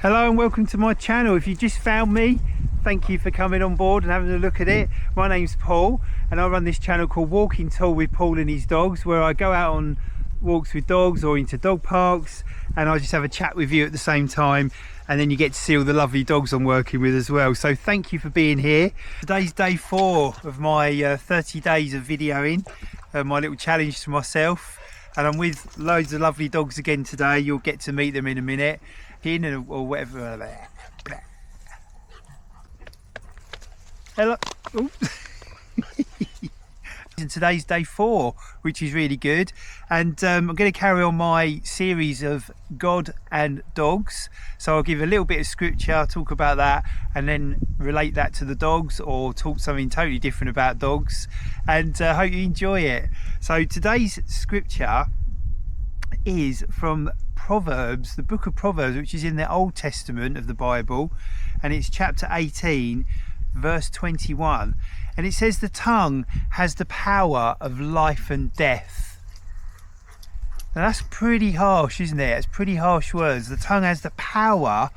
Hello and welcome to my channel. If you just found me, thank you for coming on board and having a look at it. My name's Paul and I run this channel called Walking Tall with Paul and his dogs, where I go out on walks with dogs or into dog parks and I just have a chat with you at the same time, and then you get to see all the lovely dogs I'm working with as well. So thank you for being here. Today's day 4 of my 30 days of videoing, my little challenge to myself, and I'm with loads of lovely dogs again today. You'll get to meet them in a minute, or whatever. Hello. And today's day 4, which is really good, and I'm going to carry on my series of God and dogs. So I'll give a little bit of scripture, talk about that, and then relate that to the dogs, or talk something totally different about dogs, and hope you enjoy it. So today's scripture is from Proverbs, the book of Proverbs, which is in the Old Testament of the Bible, and it's chapter 18 verse 21, and it says the tongue has the power of life and death. Now that's pretty harsh, isn't it? It's pretty harsh words. The tongue has the power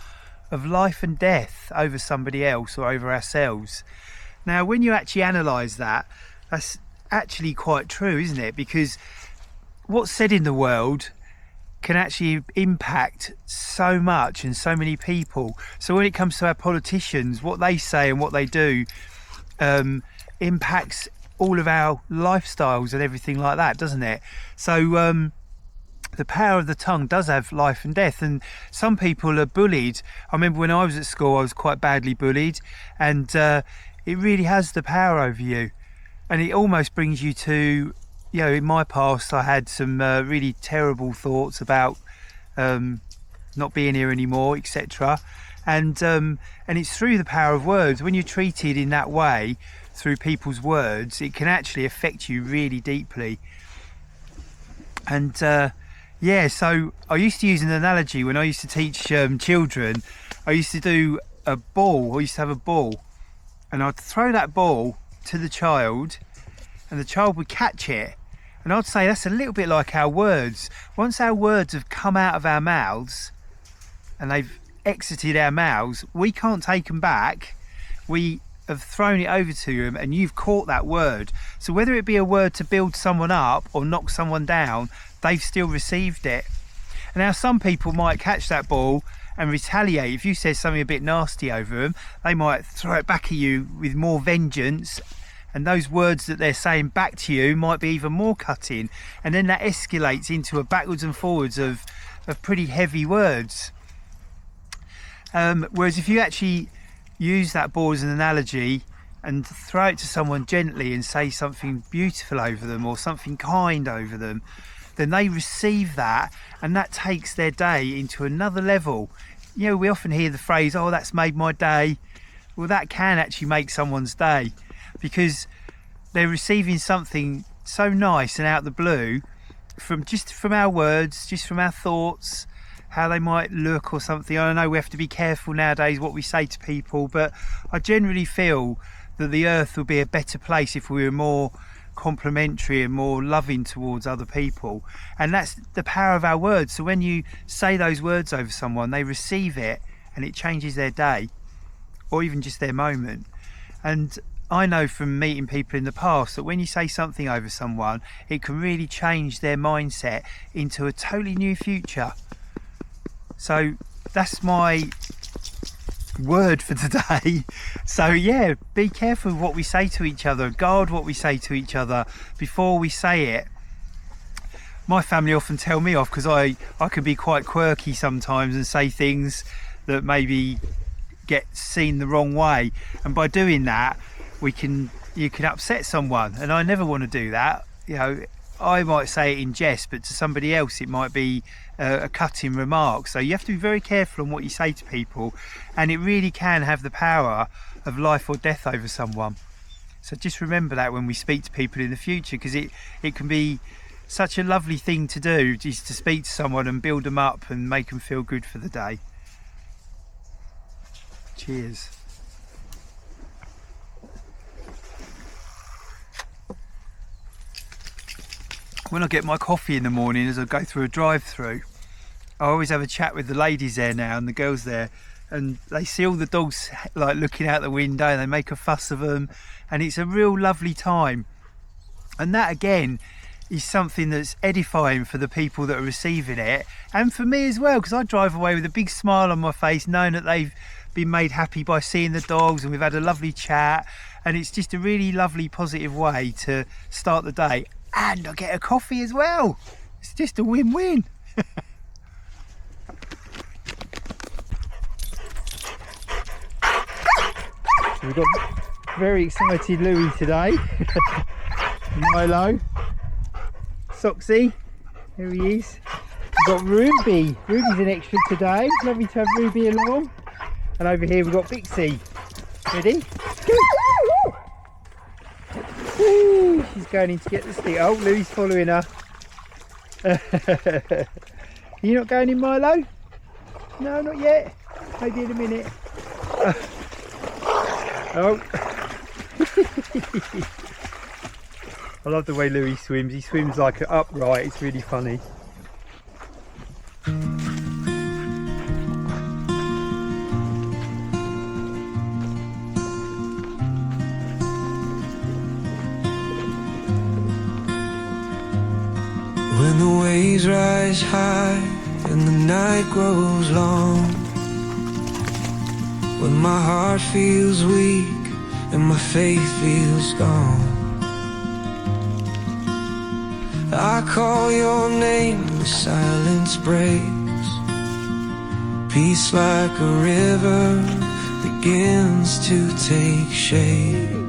of life and death over somebody else or over ourselves. Now when you actually analyse that, that's actually quite true, isn't it? Because what's said in the world can actually impact so much and so many people. So when it comes to our politicians, what they say and what they do impacts all of our lifestyles and everything like that, doesn't it? So the power of the tongue does have life and death, and some people are bullied. I remember when I was at school, I was quite badly bullied, and it really has the power over you, and it almost brings you to, you know, in my past I had some really terrible thoughts about not being here anymore, etc. And it's through the power of words. When you're treated in that way through people's words, it can actually affect you really deeply. And yeah, so I used to use an analogy when I used to teach children. I used to do a ball. I used to have a ball, and I'd throw that ball to the child, and the child would catch it. And I'd say that's a little bit like our words. Once our words have come out of our mouths and they've exited our mouths, we can't take them back. We have thrown it over to them, and you've caught that word. So whether it be a word to build someone up or knock someone down, they've still received it. And now some people might catch that ball and retaliate. If you said something a bit nasty over them, they might throw it back at you with more vengeance. And those words that they're saying back to you might be even more cutting, and then that escalates into a backwards and forwards of pretty heavy words. Whereas if you actually use that ball as an analogy and throw it to someone gently and say something beautiful over them or something kind over them, then they receive that, and that takes their day into another level. You know, we often hear the phrase, "Oh, that's made my day." Well, that can actually make someone's day, because they're receiving something so nice and out of the blue from our words, just from our thoughts, how they might look or something. I know we have to be careful nowadays what we say to people, but I generally feel that the earth would be a better place if we were more complimentary and more loving towards other people. And that's the power of our words. So when you say those words over someone, they receive it and it changes their day, or even just their moment. And I know from meeting people in the past that when you say something over someone, it can really change their mindset into a totally new future. So that's my word for today. So yeah, be careful with what we say to each other, guard what we say to each other before we say it. My family often tell me off because I can be quite quirky sometimes and say things that maybe get seen the wrong way, and by doing that you can upset someone, and I never want to do that. You know, I might say it in jest, but to somebody else it might be a cutting remark. So you have to be very careful on what you say to people, and it really can have the power of life or death over someone. So just remember that when we speak to people in the future, because it can be such a lovely thing to do, just to speak to someone and build them up and make them feel good for the day. Cheers. When I get my coffee in the morning, as I go through a drive-through, I always have a chat with the ladies there now and the girls there, and they see all the dogs like looking out the window and they make a fuss of them, and it's a real lovely time. And that again is something that's edifying for the people that are receiving it, and for me as well, because I drive away with a big smile on my face knowing that they've been made happy by seeing the dogs, and we've had a lovely chat, and it's just a really lovely positive way to start the day. And I get a coffee as well. It's just a win-win. We've got very excited Louis today. Milo, Soxy, here he is. We've got Ruby. Ruby's an extra today. Lovely to have Ruby along. And over here we've got Bixie. Ready? Go! Woo! She's going in to get the stick. Oh, Louis following her. You're not going in, Milo? No, not yet. Maybe in a minute. Oh. I love the way Louis swims. He swims like upright. It's really funny. When the waves rise high and the night grows long, when my heart feels weak and my faith feels gone, I call your name and the silence breaks. Peace like a river begins to take shape.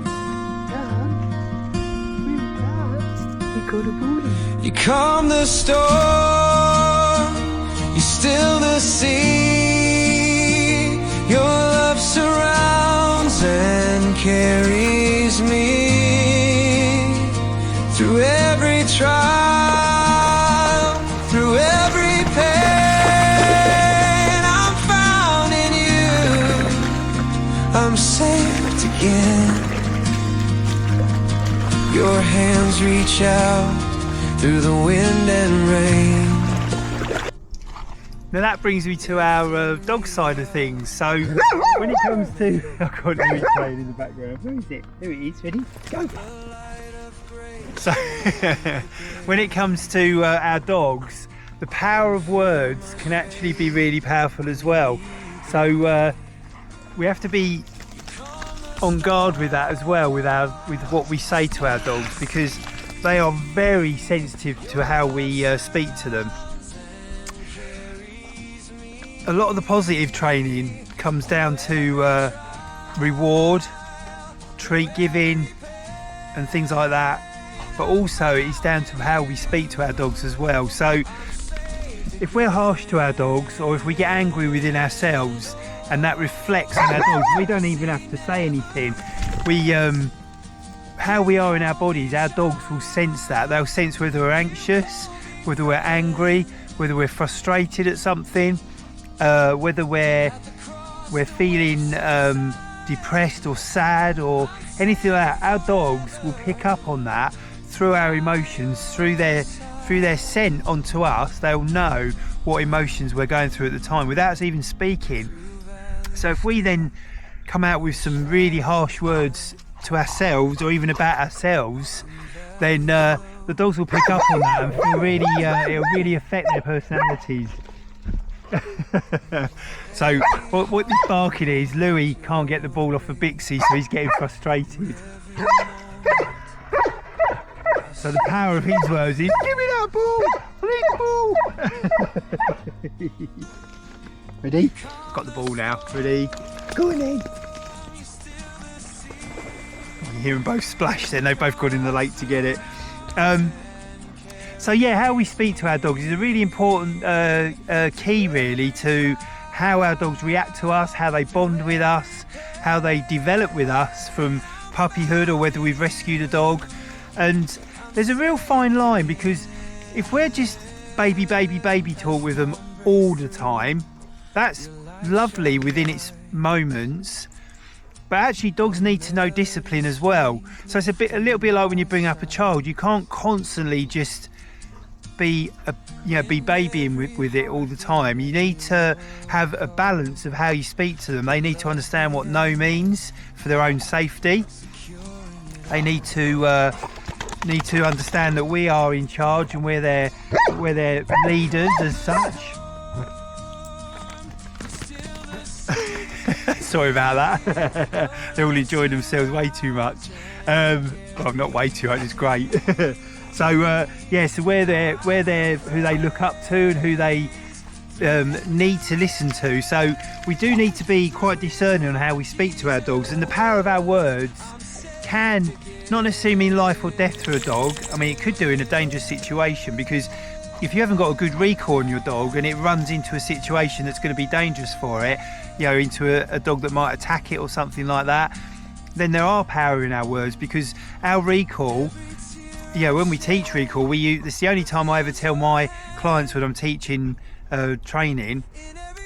You calm the storm, you still the sea. Your love surrounds and carries me through every trial, through every pain. I'm found in you, I'm saved again. Your hands reach out through the wind and rain. Now that brings me to our dog side of things. So when it comes to, I've got Louis playing in the background. Where is it? There it is. Ready? Go. So when it comes to our dogs, the power of words can actually be really powerful as well. So we have to be on guard with that as well, with what we say to our dogs, because they are very sensitive to how we speak to them. A lot of the positive training comes down to reward, treat giving and things like that, but also it's down to how we speak to our dogs as well. So if we're harsh to our dogs, or if we get angry within ourselves and that reflects on our dogs, we don't even have to say anything. How we are in our bodies, our dogs will sense that. They'll sense whether we're anxious, whether we're angry, whether we're frustrated at something, whether we're feeling depressed or sad or anything like that. Our dogs will pick up on that through our emotions, through their scent onto us. They'll know what emotions we're going through at the time without us even speaking. So if we then come out with some really harsh words to ourselves or even about ourselves, then the dogs will pick up on that and feel really, it'll really affect their personalities. So what this barking is, Louis can't get the ball off of Bixie, so he's getting frustrated. So the power of his words is, give me that ball, I need the ball. Ready? Got the ball now. Ready? Go on then. You hear them both splash then, they've both gone in the lake to get it. So yeah, how we speak to our dogs is a really important key really to how our dogs react to us, how they bond with us, how they develop with us from puppyhood or whether we've rescued a dog. And there's a real fine line, because if we're just baby talk with them all the time, that's lovely within its moments, but actually dogs need to know discipline as well. So it's a little bit like when you bring up a child. You can't constantly just be be babying with it all the time. You need to have a balance of how you speak to them. They need to understand what no means for their own safety. They need to understand that we are in charge and we're their leaders as such. Sorry about that. They're all enjoying themselves way too much. Well, not way too much. It's great. So so we're who they look up to and who they need to listen to. So we do need to be quite discerning on how we speak to our dogs, and the power of our words can not necessarily mean life or death to a dog. I mean, it could do in a dangerous situation, because if you haven't got a good recall on your dog and it runs into a situation that's going to be dangerous for it, into a dog that might attack it or something like that, then there are power in our words, because our recall, when we teach recall, it's the only time I ever tell my clients when I'm teaching training,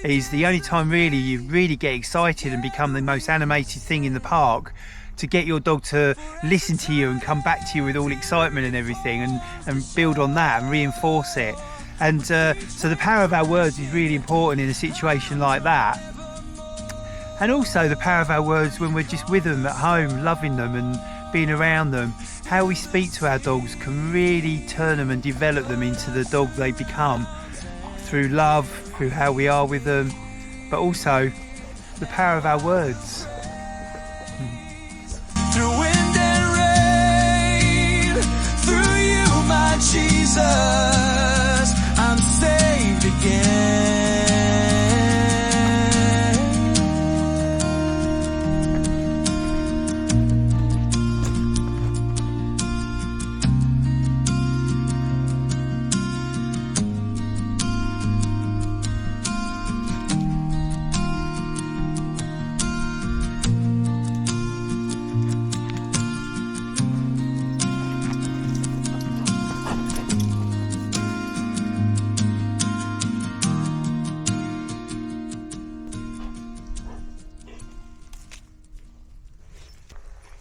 is the only time really you really get excited and become the most animated thing in the park, to get your dog to listen to you and come back to you with all excitement and everything, and build on that and reinforce it. And so the power of our words is really important in a situation like that. And also the power of our words when we're just with them at home, loving them and being around them. How we speak to our dogs can really turn them and develop them into the dog they become, through love, through how we are with them, but also the power of our words. Through wind and rain, through you, my Jesus, I'm saved again.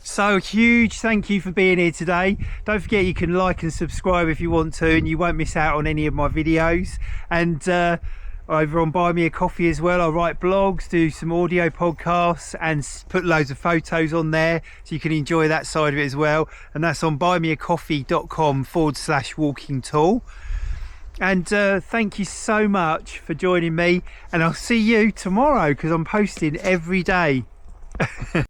So huge thank you for being here today. Don't forget you can like and subscribe if you want to, and you won't miss out on any of my videos. And over on Buy Me a Coffee as well, I write blogs, do some audio podcasts, and put loads of photos on there, so you can enjoy that side of it as well. And that's on buymeacoffee.com/walking tall. And thank you so much for joining me, and I'll see you tomorrow, because I'm posting every day.